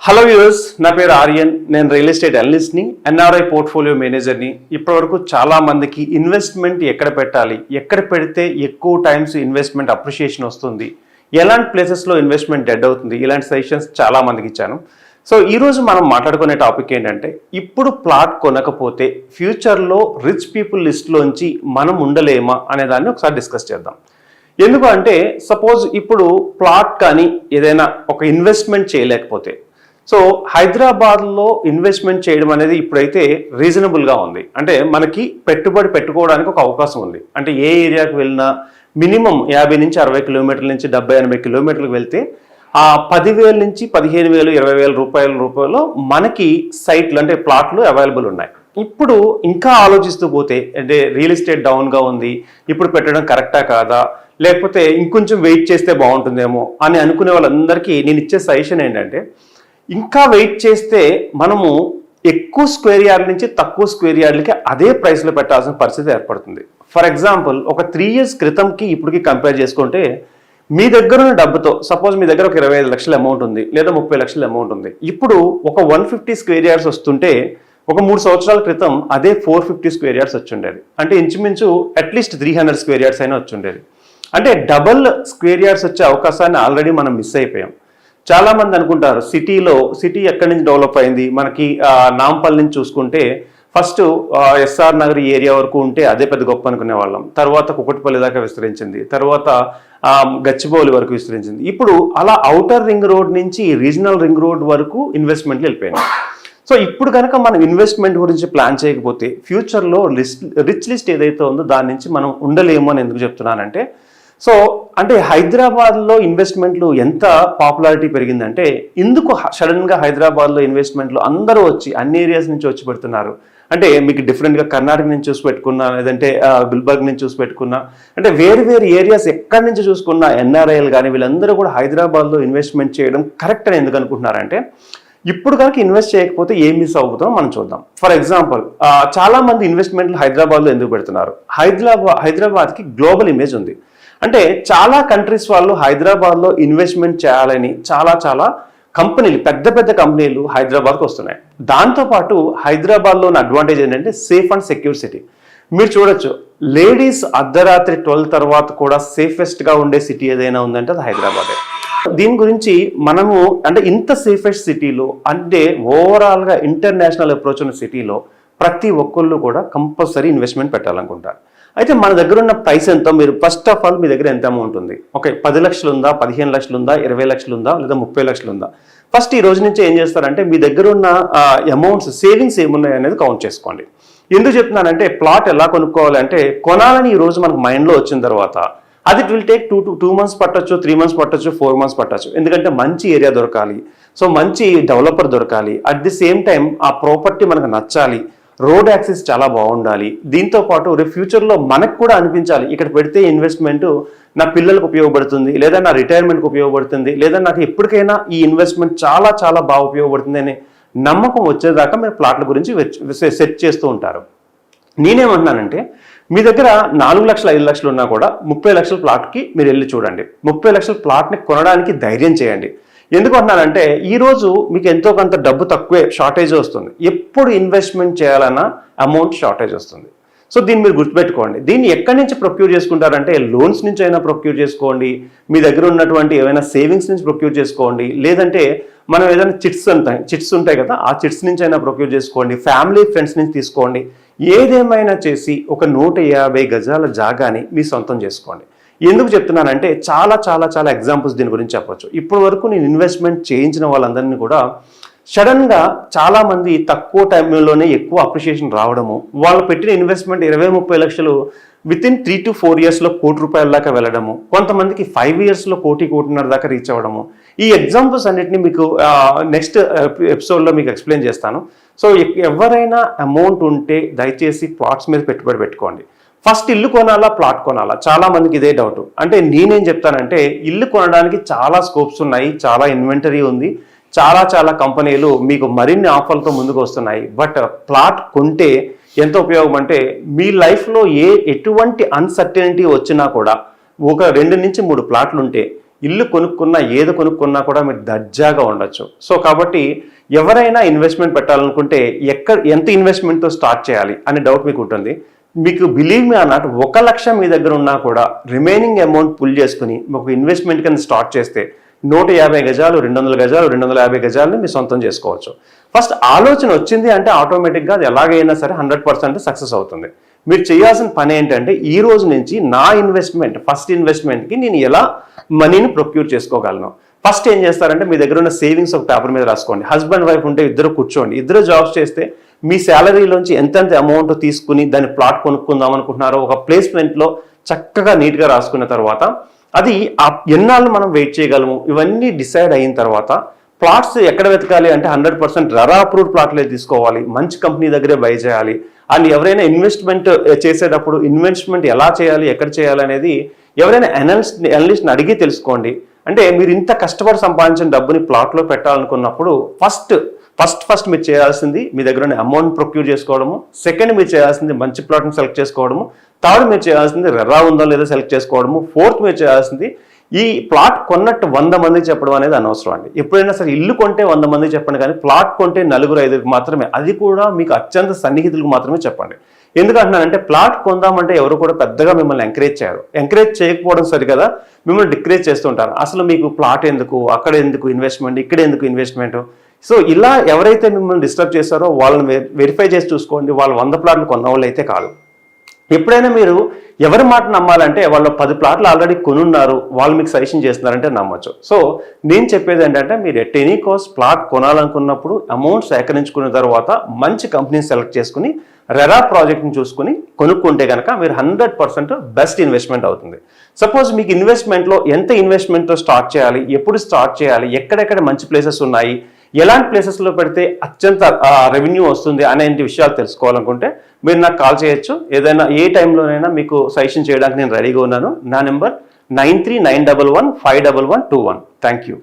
Hello viewers, నా పేరు ఆర్యన్. నేను రియల్ ఎస్టేట్ అనలిస్ట్ని, ఎన్ఆర్ఐ పోర్ట్ఫోలియో మేనేజర్ని. ఇప్పటివరకు చాలా మందికి ఇన్వెస్ట్మెంట్ ఎక్కడ పెట్టాలి, ఎక్కడ పెడితే ఎక్కువ టైమ్స్ ఇన్వెస్ట్మెంట్ అప్రిషియేషన్ వస్తుంది, ఎలాంటి ప్లేసెస్లో ఇన్వెస్ట్మెంట్ డెడ్ అవుతుంది, ఇలాంటి సజెషన్స్ చాలా మందికి ఇచ్చాను. సో ఈరోజు మనం మాట్లాడుకునే టాపిక్ ఏంటంటే, ఇప్పుడు ప్లాట్ కొనకపోతే ఫ్యూచర్లో రిచ్ పీపుల్ లిస్ట్లోంచి మనం ఉండలేమా అనే దాన్ని ఒకసారి డిస్కస్ చేద్దాం. ఎందుకు అంటే, సపోజ్ ఇప్పుడు ప్లాట్ కానీ ఏదైనా ఒక ఇన్వెస్ట్మెంట్ చేయలేకపోతే, సో హైదరాబాద్లో ఇన్వెస్ట్మెంట్ చేయడం అనేది ఇప్పుడైతే రీజనబుల్గా ఉంది. అంటే మనకి పెట్టుబడి పెట్టుకోవడానికి ఒక అవకాశం ఉంది. అంటే ఏ ఏరియాకి వెళ్ళినా మినిమం 50 నుంచి 60 కిలోమీటర్ల నుంచి 70-80 కిలోమీటర్లకు వెళ్తే ఆ 10,000 నుంచి 15,000, 20,000 రూపాయలలో మనకి సైట్లు అంటే ప్లాట్లు అవైలబుల్ ఉన్నాయి. ఇప్పుడు ఇంకా ఆలోచిస్తూ పోతే, అంటే రియల్ ఎస్టేట్ డౌన్గా ఉంది, ఇప్పుడు పెట్టడం కరెక్టా కాదా, లేకపోతే ఇంకొంచెం వెయిట్ చేస్తే బాగుంటుందేమో అని అనుకునే వాళ్ళందరికీ నేను ఇచ్చే సజెషన్ ఏంటంటే, ఇంకా వెయిట్ చేస్తే మనము ఎక్కువ స్క్వేర్ యార్డ్ నుంచి తక్కువ స్క్వేర్ యార్డ్లకి అదే ప్రైస్లో పెట్టాల్సిన పరిస్థితి ఏర్పడుతుంది. ఫర్ ఎగ్జాంపుల్, ఒక 3 years క్రితంకి ఇప్పటికి కంపేర్ చేసుకుంటే, మీ దగ్గర ఉన్న డబ్బుతో సపోజ్ మీ దగ్గర ఒక 25 లక్షల అమౌంట్ ఉంది, లేదా 30 లక్షల అమౌంట్ ఉంది. ఇప్పుడు ఒక 150 స్క్వేర్ యార్డ్స్ వస్తుంటే, ఒక 3 సంవత్సరాల క్రితం అదే 450 స్క్వేర్ యార్డ్స్ వచ్చి ఉండేది. అంటే ఇంచుమించు అట్లీస్ట్ 300 స్క్వేర్ యార్డ్స్ అయినా వచ్చి ఉండేది. అంటే డబల్ స్క్వేర్ యార్డ్స్ వచ్చే అవకాశాన్ని ఆల్రెడీ మనం మిస్ అయిపోయాం. చాలా మంది అనుకుంటారు సిటీ ఎక్కడి నుంచి డెవలప్ అయింది, మనకి నాంపల్లి నుంచి చూసుకుంటే ఫస్ట్ ఎస్ఆర్ నగర్ ఏరియా వరకు ఉంటే అదే పెద్ద గొప్ప అనుకునే వాళ్ళం. తర్వాత కుకట్పల్లి దాకా విస్తరించింది, తర్వాత గచ్చిబౌలి వరకు విస్తరించింది. ఇప్పుడు అలా ఔటర్ రింగ్ రోడ్ నుంచి రీజనల్ రింగ్ రోడ్ వరకు ఇన్వెస్ట్మెంట్లు వెళ్ళిపోయింది. సో ఇప్పుడు కనుక మనం ఇన్వెస్ట్మెంట్ గురించి ప్లాన్ చేయకపోతే ఫ్యూచర్లో రిచ్ లిస్ట్ ఏదైతే ఉందో దాని నుంచి మనం ఉండలేము అని ఎందుకు చెప్తున్నానంటే, సో అంటే హైదరాబాద్లో ఇన్వెస్ట్మెంట్లు ఎంత పాపులారిటీ పెరిగిందంటే, ఎందుకు సడన్గా హైదరాబాద్లో ఇన్వెస్ట్మెంట్లు అందరూ వచ్చి అన్ని ఏరియాస్ నుంచి వచ్చి పెడుతున్నారు అంటే, మీకు డిఫరెంట్గా కర్ణాటక నుంచి చూసి పెట్టుకున్నా, లేదంటే గుల్బర్గ్ నుంచి చూసి పెట్టుకున్నా, అంటే వేరు ఏరియాస్ ఎక్కడి నుంచి చూసుకున్నా ఎన్ఆర్ఐలు కానీ వీళ్ళందరూ కూడా హైదరాబాద్లో ఇన్వెస్ట్మెంట్ చేయడం కరెక్ట్ అని ఎందుకు అనుకుంటున్నారంటే, ఇప్పుడు కనుక ఇన్వెస్ట్ చేయకపోతే ఏం మిస్ అవుతుందో మనం చూద్దాం. ఫర్ ఎగ్జాంపుల్, చాలా మంది ఇన్వెస్ట్మెంట్లు హైదరాబాద్లో ఎందుకు పెడుతున్నారు? హైదరాబాద్కి గ్లోబల్ ఇమేజ్ ఉంది. అంటే చాలా కంట్రీస్ వాళ్ళు హైదరాబాద్లో ఇన్వెస్ట్మెంట్ చేయాలని చాలా కంపెనీలు, పెద్ద కంపెనీలు హైదరాబాద్కి వస్తున్నాయి. దాంతోపాటు హైదరాబాద్లో ఉన్న అడ్వాంటేజ్ ఏంటంటే సేఫ్ అండ్ సెక్యూర్ సిటీ. మీరు చూడొచ్చు, లేడీస్ అర్ధరాత్రి 12 తర్వాత కూడా సేఫెస్ట్గా ఉండే సిటీ ఏదైనా ఉందంటే అది హైదరాబాదే. దీని గురించి మనము అంటే ఇంత సేఫెస్ట్ సిటీలో, అంటే ఓవరాల్గా ఇంటర్నేషనల్ అప్రోచ్ ఉన్న సిటీలో ప్రతి ఒక్కళ్ళు కూడా కంపల్సరీ ఇన్వెస్ట్మెంట్ పెట్టాలనుకుంటారు. అయితే మన దగ్గర ఉన్న ప్రైస్ ఎంతో, మీరు ఫస్ట్ ఆఫ్ ఆల్ మీ దగ్గర ఎంత అమౌంట్ ఉంది, ఓకే 10 లక్షలు ఉందా, 15 లక్షలు ఉందా, 20 లక్షలు ఉందా, లేదా 30 లక్షలు ఉందా? ఫస్ట్ ఈ రోజు నుంచి ఏం చేస్తారంటే, మీ దగ్గర ఉన్న అమౌంట్స్ సేవింగ్స్ ఏమున్నాయి అనేది కౌంట్ చేసుకోండి. ఎందుకు చెప్తున్నానంటే, ప్లాట్ ఎలా కొనుక్కోవాలంటే, కొనాలని ఈ రోజు మనకు మైండ్లో వచ్చిన తర్వాత అది ఇట్ విల్ టేక్ 2 months పట్టచ్చు, 3 months పట్టచ్చు, 4 months పట్టచ్చు. ఎందుకంటే మంచి ఏరియా దొరకాలి, సో మంచి డెవలపర్ దొరకాలి, అట్ ది సేమ్ టైం ఆ ప్రాపర్టీ మనకు నచ్చాలి, రోడ్ యాక్సెస్ చాలా బాగుండాలి. దీంతో పాటు రేపు ఫ్యూచర్లో మనకు కూడా అనిపించాలి, ఇక్కడ పెడితే ఇన్వెస్ట్మెంట్ నా పిల్లలకు ఉపయోగపడుతుంది, లేదా నా రిటైర్మెంట్కి ఉపయోగపడుతుంది, లేదా నాకు ఎప్పటికైనా ఈ ఇన్వెస్ట్మెంట్ చాలా బాగా ఉపయోగపడుతుంది అనే నమ్మకం వచ్చేదాకా మీరు ప్లాట్ల గురించి సెట్ చేస్తూ ఉంటారు. నేనేమంటున్నానంటే, మీ దగ్గర 4 లక్షలు 5 లక్షలు ఉన్నా కూడా 30 లక్షల ప్లాట్కి మీరు వెళ్ళి చూడండి. 30 లక్షల ప్లాట్ని కొనడానికి ధైర్యం చేయండి. ఎందుకు అంటున్నానంటే, ఈరోజు మీకు ఎంతో కొంత డబ్బు తక్కువే, షార్టేజ్ వస్తుంది. ఎప్పుడు ఇన్వెస్ట్మెంట్ చేయాలన్నా అమౌంట్ షార్టేజ్ వస్తుంది. సో దీన్ని మీరు గుర్తుపెట్టుకోండి. దీన్ని ఎక్కడి నుంచి ప్రొక్యూర్ చేసుకుంటారంటే, లోన్స్ నుంచి అయినా ప్రొక్యూర్ చేసుకోండి, మీ దగ్గర ఉన్నటువంటి ఏమైనా సేవింగ్స్ నుంచి ప్రొక్యూర్ చేసుకోండి, లేదంటే మనం ఏదైనా చిట్స్ ఉంటాయి కదా, ఆ చిట్స్ నుంచి అయినా ప్రొక్యూర్ చేసుకోండి, ఫ్యామిలీ ఫ్రెండ్స్ నుంచి తీసుకోండి. ఏదేమైనా చేసి ఒక 150 గజాల జాగాని మీ సొంతం చేసుకోండి. ఎందుకు చెప్తున్నానంటే, చాలా ఎగ్జాంపుల్స్ దీని గురించి చెప్పొచ్చు. ఇప్పటి వరకు నేను ఇన్వెస్ట్మెంట్ చేయించిన వాళ్ళందరినీ కూడా సడన్గా చాలామంది తక్కువ టైంలోనే ఎక్కువ అప్రిషియేషన్ రావడము, వాళ్ళు పెట్టిన ఇన్వెస్ట్మెంట్ 20-30 లక్షలు వితిన్ 3 to 4 yearsలో ₹1,00,00,000 దాకా వెళ్ళడము, కొంతమందికి 5 yearsలో ₹1,00,00,000 దాకా రీచ్ అవ్వడము. ఈ ఎగ్జాంపుల్స్ అన్నిటిని మీకు నెక్స్ట్ ఎపిసోడ్లో మీకు ఎక్స్ప్లెయిన్ చేస్తాను. సో ఎవరైనా అమౌంట్ ఉంటే దయచేసి ప్లాట్స్ మీద పెట్టుబడి పెట్టుకోండి. ఫస్ట్ ఇల్లు కొనాలా, ప్లాట్ కొనాలా? చాలా మందికి ఇదే డౌట్. అంటే నేనేం చెప్తానంటే, ఇల్లు కొనడానికి చాలా స్కోప్స్ ఉన్నాయి, చాలా ఇన్వెంటరీ ఉంది, చాలా కంపెనీలు మీకు మరిన్ని ఆఫర్లతో ముందుకు వస్తున్నాయి. బట్ ప్లాట్ కొంటే ఎంత ఉపయోగం అంటే, మీ లైఫ్లో ఎటువంటి అన్సర్టెనిటీ వచ్చినా కూడా ఒక 2 నుంచి 3 ప్లాట్లు ఉంటే ఇల్లు కొనుక్కున్నా ఏది కొనుక్కున్నా కూడా మీరు దర్జాగా ఉండొచ్చు. సో కాబట్టి ఎవరైనా ఇన్వెస్ట్మెంట్ పెట్టాలనుకుంటే ఎంత ఇన్వెస్ట్మెంట్తో స్టార్ట్ చేయాలి అనే డౌట్ మీకు ఉంటుంది. మీకు బిలీవ్ మీ అన్నట్టు 1 లక్ష మీ దగ్గర ఉన్నా కూడా రిమైనింగ్ అమౌంట్ పుల్ చేసుకుని ఒక ఇన్వెస్ట్మెంట్ కింద స్టార్ట్ చేస్తే 150 గజాలు, 200 గజాలు, 250 గజాలని మీ సొంతం చేసుకోవచ్చు. ఫస్ట్ ఆలోచన వచ్చింది అంటే ఆటోమేటిక్గా అది ఎలాగైనా సరే 100% సక్సెస్ అవుతుంది. మీరు చేయాల్సిన పని ఏంటంటే ఈ రోజు నుంచి నా ఫస్ట్ ఇన్వెస్ట్మెంట్కి నేను ఎలా మనీని ప్రొక్యూర్ చేసుకోగలను. ఫస్ట్ ఏం చేస్తారంటే మీ దగ్గర ఉన్న సేవింగ్స్ ఒక పేపర్ మీద రాసుకోండి. హస్బెండ్ వైఫ్ ఉంటే ఇద్దరు కూర్చోండి. ఇద్దరు జాబ్స్ చేస్తే మీ శాలరీలోంచి ఎంతెంత అమౌంట్ తీసుకుని దాన్ని ప్లాట్ కొనుక్కుందాం అనుకుంటున్నారో ఒక ప్లేస్మెంట్లో చక్కగా నీట్గా రాసుకున్న తర్వాత అది ఎన్నాళ్ళు మనం వెయిట్ చేయగలము ఇవన్నీ డిసైడ్ అయిన తర్వాత ప్లాట్స్ ఎక్కడ వెతకాలి అంటే 100% రెరా అప్రూవ్డ్ ప్లాట్లే తీసుకోవాలి. మంచి కంపెనీ దగ్గరే బై చేయాలి. అండ్ ఎవరైనా ఇన్వెస్ట్మెంట్ చేసేటప్పుడు ఇన్వెస్ట్మెంట్ ఎలా చేయాలి, ఎక్కడ చేయాలి అనేది ఎవరైనా అనలిస్ట్ని అడిగి తెలుసుకోండి. అంటే మీరు ఇంత కష్టపడి సంపాదించిన డబ్బుని ప్లాట్లో పెట్టాలనుకున్నప్పుడు ఫస్ట్ మీరు చేయాల్సింది మీ దగ్గర ఉన్న అమౌంట్ ప్రొక్యూర్ చేసుకోవడము. సెకండ్ మీరు చేయాల్సింది మంచి ప్లాట్ని సెలెక్ట్ చేసుకోవడము. థర్డ్ మీరు చేయాల్సింది రెరా ఉందో లేదో సెలెక్ట్ చేసుకోవడము. ఫోర్త్ మీరు చేయాల్సింది ఈ ప్లాట్ కొన్నట్టు 100 మందికి చెప్పడం అనేది అనవసరం అండి. ఎప్పుడైనా సరే ఇల్లు కొంటే 100 మందికి చెప్పండి, కానీ ప్లాట్ కొంటే 4-5కి మాత్రమే, అది కూడా మీకు అత్యంత సన్నిహితులకు మాత్రమే చెప్పండి. ఎందుకంటున్నానంటే ప్లాట్ కొందామంటే ఎవరు కూడా పెద్దగా మిమ్మల్ని ఎంకరేజ్ చేయరు. ఎంకరేజ్ చేయకపోవడం సరికదా మిమ్మల్ని డిక్రేజ్ చేస్తుంటారు. అసలు మీకు ప్లాట్ ఎందుకు, అక్కడ ఎందుకు ఇన్వెస్ట్మెంట్, ఇక్కడ ఎందుకు ఇన్వెస్ట్మెంట్. సో ఇలా ఎవరైతే మిమ్మల్ని డిస్టర్బ్ చేస్తారో వాళ్ళని వెరిఫై చేసి చూసుకోండి. వాళ్ళు 100 ప్లాట్లు కొన్న వాళ్ళు అయితే కాదు. ఎప్పుడైనా మీరు ఎవరి మాట నమ్మాలంటే వాళ్ళు 10 ప్లాట్లు ఆల్రెడీ కొనున్నారు, వాళ్ళు మీకు సజెషన్ చేస్తున్నారంటే నమ్మచ్చు. సో నేను చెప్పేది ఏంటంటే మీరు ఎట్ ఎనీ కాస్ట్ ప్లాట్ కొనాలనుకున్నప్పుడు అమౌంట్ సేకరించుకున్న తర్వాత మంచి కంపెనీని సెలెక్ట్ చేసుకుని రెరా ప్రాజెక్ట్ని చూసుకుని కొనుక్కుంటే కనుక మీరు 100% బెస్ట్ ఇన్వెస్ట్మెంట్ అవుతుంది. సపోజ్ మీకు ఇన్వెస్ట్మెంట్లో ఎంత ఇన్వెస్ట్మెంట్తో స్టార్ట్ చేయాలి, ఎప్పుడు స్టార్ట్ చేయాలి, ఎక్కడెక్కడ మంచి ప్లేసెస్ ఉన్నాయి, ఎలాంటి ప్లేసెస్లో పెడితే అత్యంత రెవెన్యూ వస్తుంది అనే విషయాలు తెలుసుకోవాలనుకుంటే మీరు నాకు కాల్ చేయొచ్చు. ఏదైనా ఏ టైంలోనైనా మీకు సజెషన్ చేయడానికి నేను రెడీగా ఉన్నాను. నా నెంబర్ 9391151121. Thank you.